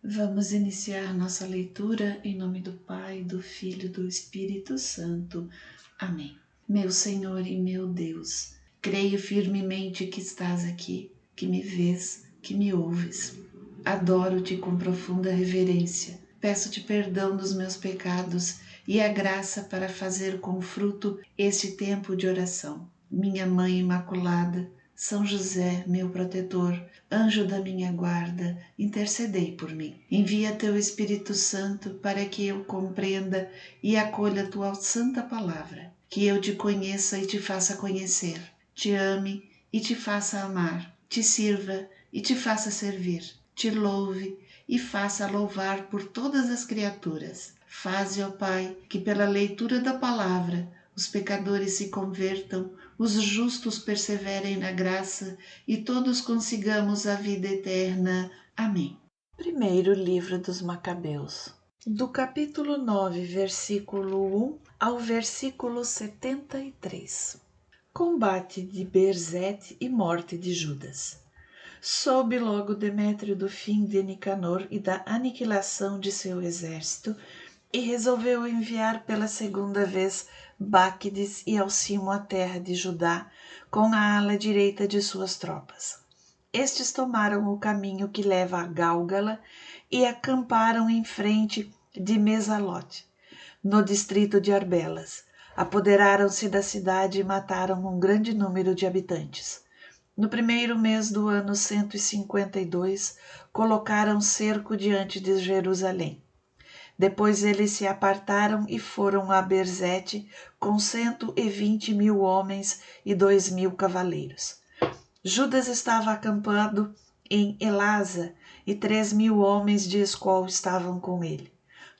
Vamos iniciar nossa leitura em nome do Pai, do Filho e do Espírito Santo. Amém. Meu Senhor e meu Deus, creio firmemente que estás aqui, que me vês, que me ouves. Adoro-te com profunda reverência. Peço-te perdão dos meus pecados e a graça para fazer com fruto este tempo de oração. Minha Mãe Imaculada, São José, meu protetor, anjo da minha guarda, intercedei por mim. Envia teu Espírito Santo para que eu compreenda e acolha tua santa palavra, que eu te conheça e te faça conhecer, te ame e te faça amar, te sirva e te faça servir, te louve e faça louvar por todas as criaturas. Faze, ó Pai, que pela leitura da palavra os pecadores se convertam, os justos perseverem na graça e todos consigamos a vida eterna. Amém. Primeiro livro dos Macabeus. Do capítulo 9, versículo 1 ao versículo 73. Combate de Berzete e morte de Judas. Soube logo Demétrio do fim de Nicanor e da aniquilação de seu exército, e resolveu enviar pela segunda vez Báquides e Alcimo à terra de Judá, com a ala direita de suas tropas. Estes tomaram o caminho que leva a Gálgala e acamparam em frente de Mesalote, no distrito de Arbelas. Apoderaram-se da cidade e mataram um grande número de habitantes. No primeiro mês do ano 152, colocaram cerco diante de Jerusalém. Depois eles se apartaram e foram a Berzete com 120.000 homens e 2.000 cavaleiros. Judas estava acampado em Elasa e 3.000 homens de escol estavam com ele.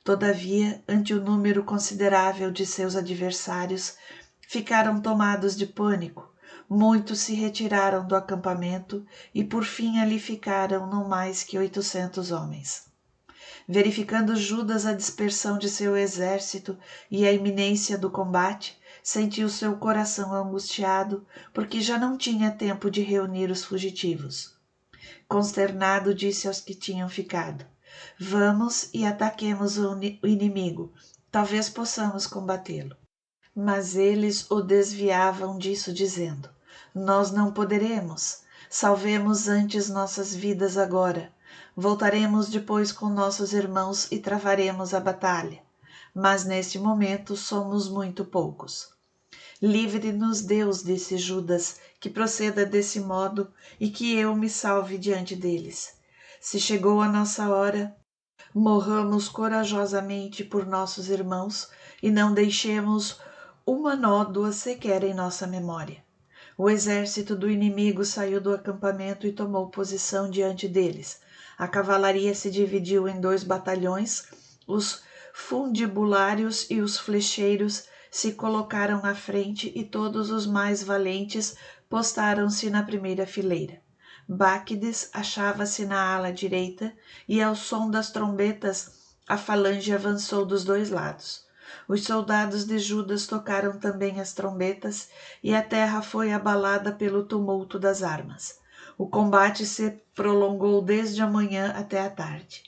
Todavia, ante o número considerável de seus adversários, ficaram tomados de pânico. Muitos se retiraram do acampamento e por fim ali ficaram não mais que 800 homens. Verificando Judas a dispersão de seu exército e a iminência do combate, sentiu seu coração angustiado, porque já não tinha tempo de reunir os fugitivos. Consternado, disse aos que tinham ficado: Vamos e ataquemos o inimigo, talvez possamos combatê-lo. Mas eles o desviavam disso, dizendo: Nós não poderemos, salvemos antes nossas vidas agora. Voltaremos depois com nossos irmãos e travaremos a batalha. Mas neste momento somos muito poucos. Livre-nos Deus, disse Judas, que proceda desse modo e que eu me salve diante deles. Se chegou a nossa hora, morramos corajosamente por nossos irmãos e não deixemos uma nódoa sequer em nossa memória. O exército do inimigo saiu do acampamento e tomou posição diante deles. A cavalaria se dividiu em 2 batalhões, os fundibulários e os flecheiros se colocaram à frente e todos os mais valentes postaram-se na primeira fileira. Báquides achava-se na ala direita e ao som das trombetas a falange avançou dos 2 lados. Os soldados de Judas tocaram também as trombetas e a terra foi abalada pelo tumulto das armas. O combate se prolongou desde a manhã até a tarde.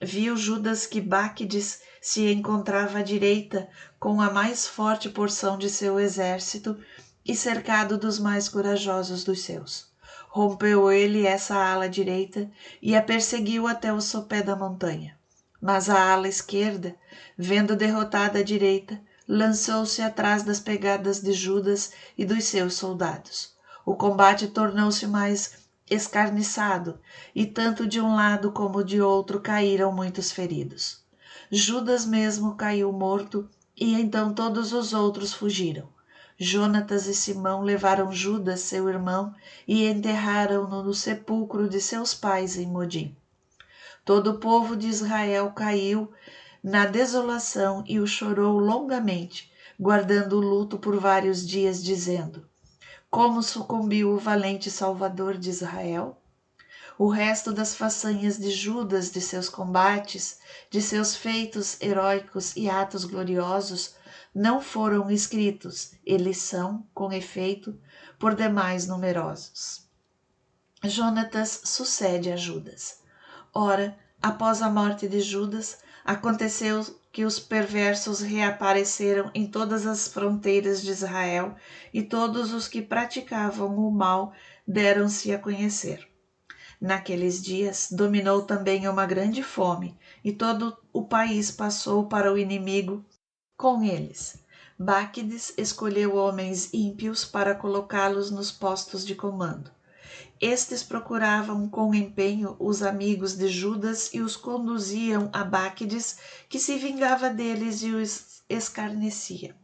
Viu Judas que Báquides se encontrava à direita com a mais forte porção de seu exército e cercado dos mais corajosos dos seus. Rompeu ele essa ala direita e a perseguiu até o sopé da montanha. Mas a ala esquerda, vendo derrotada a direita, lançou-se atrás das pegadas de Judas e dos seus soldados. O combate tornou-se mais escarniçado, e tanto de um lado como de outro caíram muitos feridos. Judas mesmo caiu morto, e então todos os outros fugiram. Jonatas e Simão levaram Judas, seu irmão, e enterraram-no no sepulcro de seus pais em Modim. Todo o povo de Israel caiu na desolação e o chorou longamente, guardando o luto por vários dias, dizendo: Como sucumbiu o valente Salvador de Israel? O resto das façanhas de Judas, de seus combates, de seus feitos heróicos e atos gloriosos, não foram escritos. Eles são, com efeito, por demais numerosos. Jonatas sucede a Judas. Ora, Após a morte de Judas, aconteceu que os perversos reapareceram em todas as fronteiras de Israel e todos os que praticavam o mal deram-se a conhecer. Naqueles dias dominou também uma grande fome e todo o país passou para o inimigo com eles. Báquides escolheu homens ímpios para colocá-los nos postos de comando. Estes procuravam com empenho os amigos de Judas e os conduziam a Báquides, que se vingava deles e os escarnecia.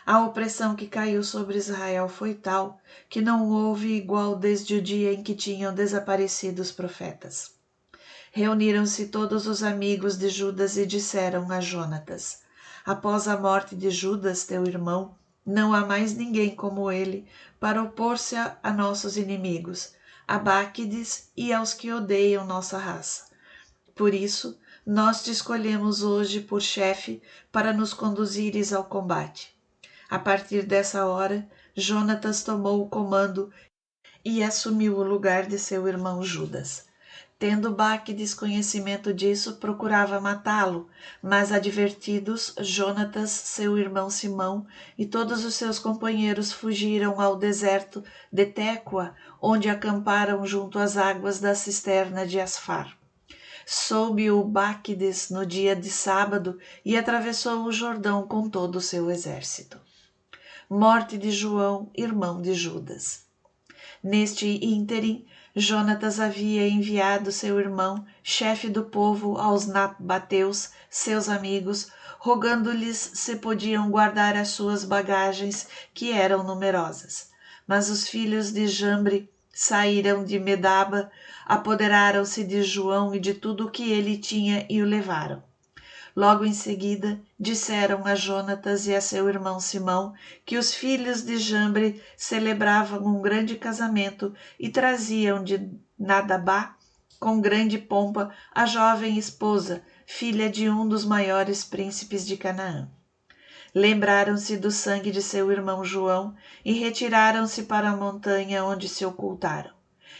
A opressão que caiu sobre Israel foi tal que não houve igual desde o dia em que tinham desaparecido os profetas. Reuniram-se todos os amigos de Judas e disseram a Jonatas: após a morte de Judas, teu irmão, não há mais ninguém como ele para opor-se a nossos inimigos, a Báquides e aos que odeiam nossa raça. Por isso, nós te escolhemos hoje por chefe para nos conduzires ao combate. A partir dessa hora, Jonatas tomou o comando e assumiu o lugar de seu irmão Judas. Tendo Báquides conhecimento disso, procurava matá-lo, mas advertidos, Jonatas, seu irmão Simão e todos os seus companheiros fugiram ao deserto de Técoa, onde acamparam junto às águas da cisterna de Asfar. Soube-o Báquides no dia de sábado e atravessou o Jordão com todo o seu exército. Morte de João, irmão de Judas. Neste ínterim, Jonatas havia enviado seu irmão, chefe do povo, aos nabateus, seus amigos, rogando-lhes se podiam guardar as suas bagagens, que eram numerosas. Mas os filhos de Jambre saíram de Medaba, apoderaram-se de João e de tudo o que ele tinha e o levaram. Logo em seguida, disseram a Jonatas e a seu irmão Simão que os filhos de Jambre celebravam um grande casamento e traziam de Nadabá, com grande pompa, a jovem esposa, filha de um dos maiores príncipes de Canaã. Lembraram-se do sangue de seu irmão João e retiraram-se para a montanha onde se ocultaram.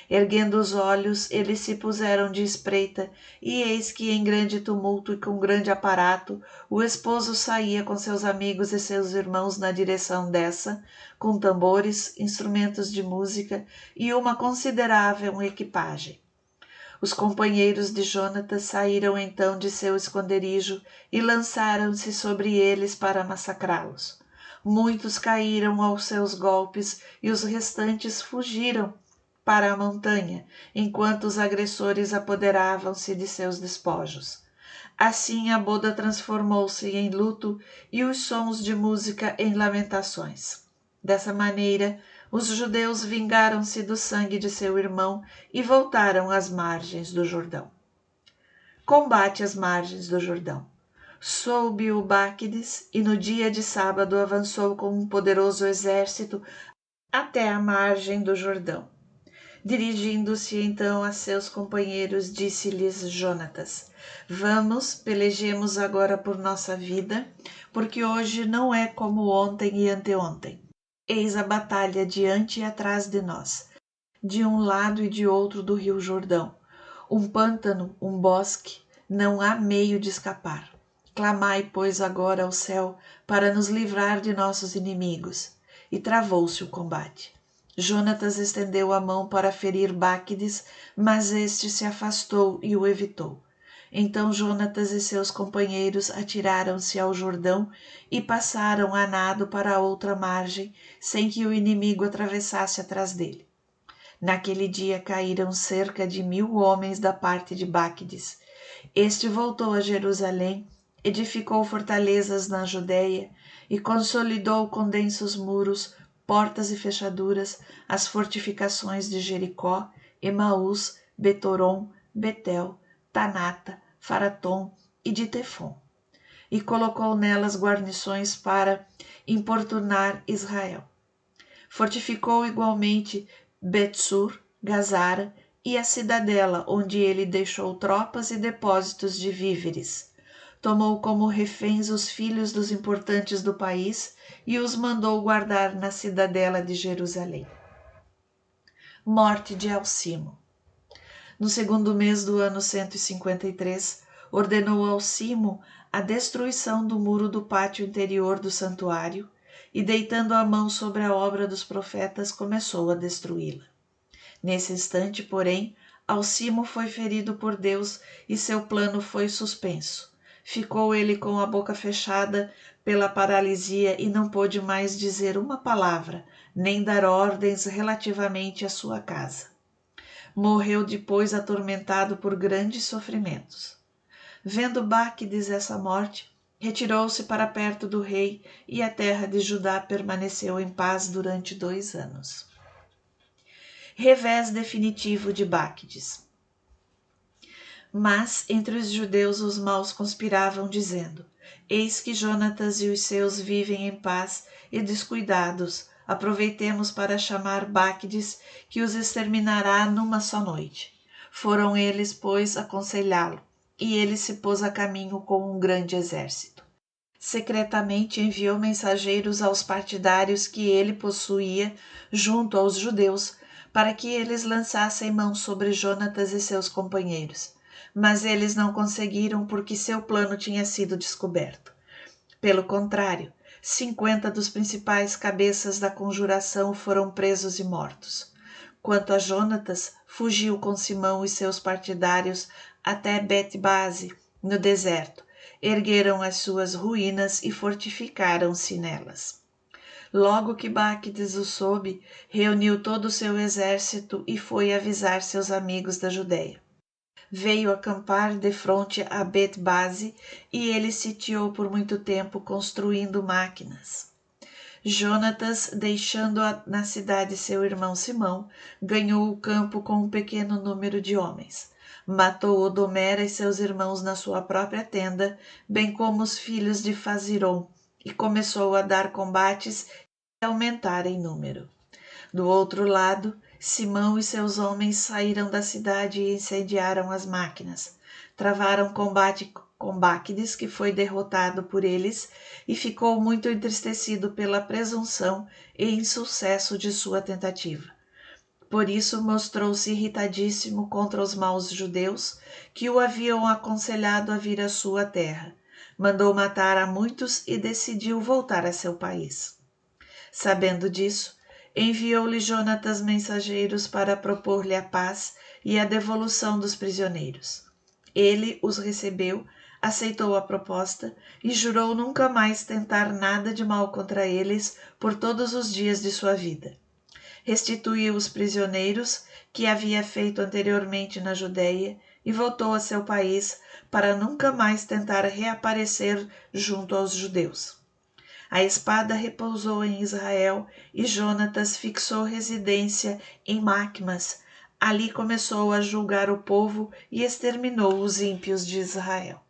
Erguendo os olhos, eles se puseram de espreita, e eis que em grande tumulto e com grande aparato, o esposo saía com seus amigos e seus irmãos na direção dessa, com tambores, instrumentos de música e uma considerável equipagem. Os companheiros de Jonatas saíram então de seu esconderijo e lançaram-se sobre eles para massacrá-los. Muitos caíram aos seus golpes e os restantes fugiram para a montanha, enquanto os agressores apoderavam-se de seus despojos. Assim a boda transformou-se em luto e os sons de música em lamentações. Dessa maneira, os judeus vingaram-se do sangue de seu irmão e voltaram às margens do Jordão. Combate às margens do Jordão. Soube-o Báquides e no dia de sábado avançou com um poderoso exército até a margem do Jordão. Dirigindo-se então a seus companheiros, disse-lhes Jonatas: vamos, pelejemos agora por nossa vida, porque hoje não é como ontem e anteontem. Eis a batalha diante e atrás de nós, de um lado e de outro do rio Jordão. Um pântano, um bosque, não há meio de escapar. Clamai, pois, agora ao céu para nos livrar de nossos inimigos. E travou-se o combate. Jonatas estendeu a mão para ferir Báquides, mas este se afastou e o evitou. Então Jonatas e seus companheiros atiraram-se ao Jordão e passaram a nado para a outra margem, sem que o inimigo atravessasse atrás dele. Naquele dia caíram cerca de 1000 homens da parte de Báquides. Este voltou a Jerusalém, edificou fortalezas na Judéia e consolidou com densos muros, portas e fechaduras, as fortificações de Jericó, Emaús, Betorom, Betel, Tanata, Faratom e de Tefon. E colocou nelas guarnições para importunar Israel. Fortificou igualmente Betsur, Gazara e a cidadela, onde ele deixou tropas e depósitos de víveres. Tomou como reféns os filhos dos importantes do país e os mandou guardar na cidadela de Jerusalém. Morte de Alcimo. No segundo mês do ano 153, ordenou ao Cimo a destruição do muro do pátio interior do santuário e, deitando a mão sobre a obra dos profetas, começou a destruí-la. Nesse instante, porém, Alcimo foi ferido por Deus e seu plano foi suspenso. Ficou ele com a boca fechada pela paralisia e não pôde mais dizer uma palavra, nem dar ordens relativamente à sua casa. Morreu depois atormentado por grandes sofrimentos. Vendo Báquides essa morte, retirou-se para perto do rei e a terra de Judá permaneceu em paz durante 2 anos. Revés definitivo de Báquides. Mas entre os judeus os maus conspiravam, dizendo: Eis que Jonatas e os seus vivem em paz e descuidados. Aproveitemos para chamar Báquides, que os exterminará numa só noite. Foram eles, pois, aconselhá-lo, e ele se pôs a caminho com um grande exército. Secretamente enviou mensageiros aos partidários que ele possuía junto aos judeus, para que eles lançassem mão sobre Jonatas e seus companheiros. Mas eles não conseguiram porque seu plano tinha sido descoberto. Pelo contrário, 50 dos principais cabeças da conjuração foram presos e mortos. Quanto a Jonatas, fugiu com Simão e seus partidários até Bet-Base, no deserto. Ergueram as suas ruínas e fortificaram-se nelas. Logo que Báquides o soube, reuniu todo o seu exército e foi avisar seus amigos da Judéia. Veio acampar defronte a Bet-Base e ele sitiou por muito tempo, construindo máquinas. Jonatas, deixando na cidade seu irmão Simão, ganhou o campo com um pequeno número de homens. Matou Odomera e seus irmãos na sua própria tenda, bem como os filhos de Faziron, e começou a dar combates e aumentar em número. Do outro lado, Simão e seus homens saíram da cidade e incendiaram as máquinas. Travaram combate com Báquides, que foi derrotado por eles, e ficou muito entristecido pela presunção e insucesso de sua tentativa. Por isso mostrou-se irritadíssimo contra os maus judeus, que o haviam aconselhado a vir à sua terra. Mandou matar a muitos e decidiu voltar a seu país. Sabendo disso, enviou-lhe Jonatas mensageiros para propor-lhe a paz e a devolução dos prisioneiros. Ele os recebeu, aceitou a proposta e jurou nunca mais tentar nada de mal contra eles por todos os dias de sua vida. Restituiu os prisioneiros que havia feito anteriormente na Judéia e voltou a seu país para nunca mais tentar reaparecer junto aos judeus. A espada repousou em Israel e Jonatas fixou residência em Macmas. Ali começou a julgar o povo e exterminou os ímpios de Israel.